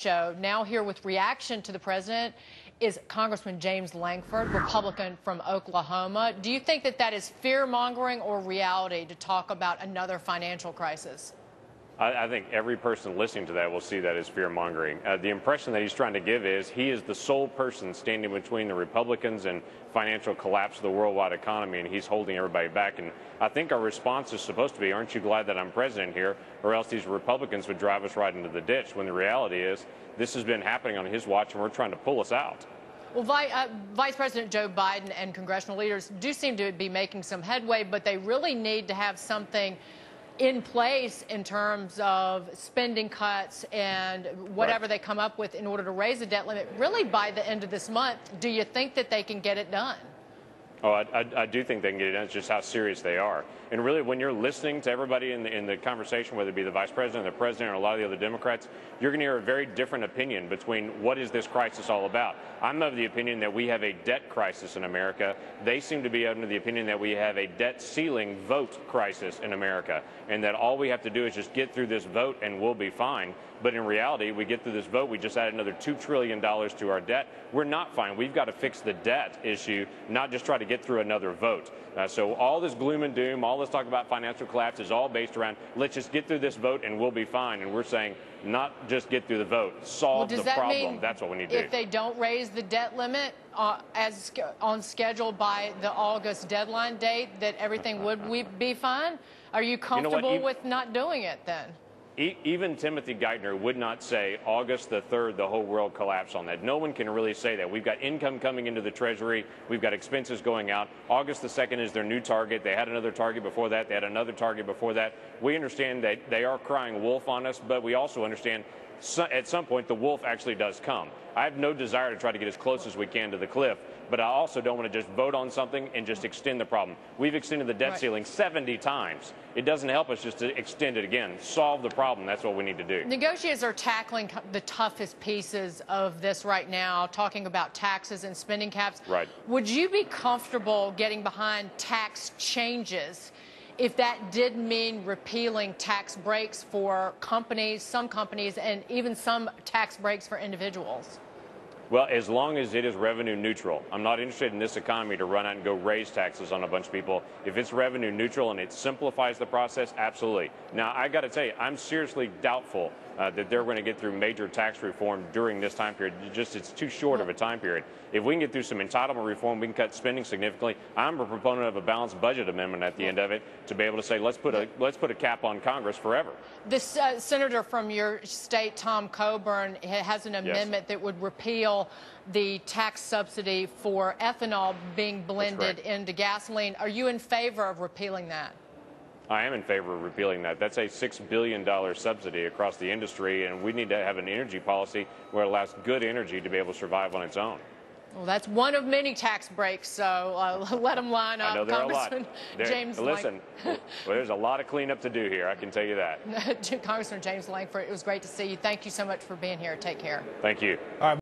show. Now here with reaction to the president is Congressman James Lankford, Republican from Oklahoma. Do you think that that is fear-mongering or reality to talk about another financial crisis? I think every person listening to that will see that as fear-mongering. The impression that he's trying to give is he is the sole person standing between the Republicans and financial collapse of the worldwide economy, and he's holding everybody back. And I think our response is supposed to be, aren't you glad that I'm president here, or else these Republicans would drive us right into the ditch, when the reality is this has been happening on his watch, and we're trying to pull us out. Well, Vice President Joe Biden and congressional leaders do seem to be making some headway, but they really need to have something in place in terms of spending cuts and whatever they come up with in order to raise the debt limit really by the end of this month. Do you think that they can get it done? Oh, I do think they can get it done. It's just how serious they are. And really, when you're listening to everybody in the conversation, whether it be the vice president, the president, or a lot of the other Democrats, you're going to hear a very different opinion between what is this crisis all about. I'm of the opinion that we have a debt crisis in America. They seem to be under the opinion that we have a debt ceiling vote crisis in America, and that all we have to do is just get through this vote and we'll be fine. But in reality, we get through this vote, we just add another $2 trillion to our debt. We're not fine. We've got to fix the debt issue, not just try to get through another vote. So all this gloom and doom, all this talk about financial collapse is all based around, let's just get through this vote and we'll be fine. And we're saying, not just get through the vote, solve the problem. That's what we need to do. If they don't raise the debt limit as on schedule by the August deadline date, that everything would be fine? Are you comfortable with not doing it then? Even Timothy Geithner would not say August the 3rd, the whole world collapsed on that. No one can really say that. We've got income coming into the Treasury. We've got expenses going out. August the 2nd is their new target. They had another target before that. They had another target before that. We understand that they are crying wolf on us, but we also understand at some point the wolf actually does come. I have no desire to try to get as close as we can to the cliff, but I also don't want to just vote on something and just extend the problem. We've extended the debt ceiling 70 times. It doesn't help us just to extend it again. Solve the problem. That's what we need to do. Negotiators are tackling the toughest pieces of this right now, talking about taxes and spending caps. Right. Would you be comfortable getting behind tax changes if that did mean repealing tax breaks for companies, some companies, and even some tax breaks for individuals? Well, as long as it is revenue neutral. I'm not interested in this economy to run out and go raise taxes on a bunch of people. If it's revenue neutral and it simplifies the process, absolutely. Now, I got to tell you, I'm seriously doubtful that they're going to get through major tax reform during this time period. It's too short of a time period. If we can get through some entitlement reform, we can cut spending significantly. I'm a proponent of a balanced budget amendment at the end of it to be able to say, let's put a cap on Congress forever. This senator from your state, Tom Coburn, has an amendment that would repeal the tax subsidy for ethanol being blended into gasoline. Are you in favor of repealing that? I am in favor of repealing that. That's a $6 billion subsidy across the industry, and we need to have an energy policy where it allows good energy to be able to survive on its own. Well, that's one of many tax breaks, so let them line up. I know there are a lot. James Listen, well, there's a lot of cleanup to do here, I can tell you that. Congressman James Lankford, it was great to see you. Thank you so much for being here. Take care. Thank you. All right.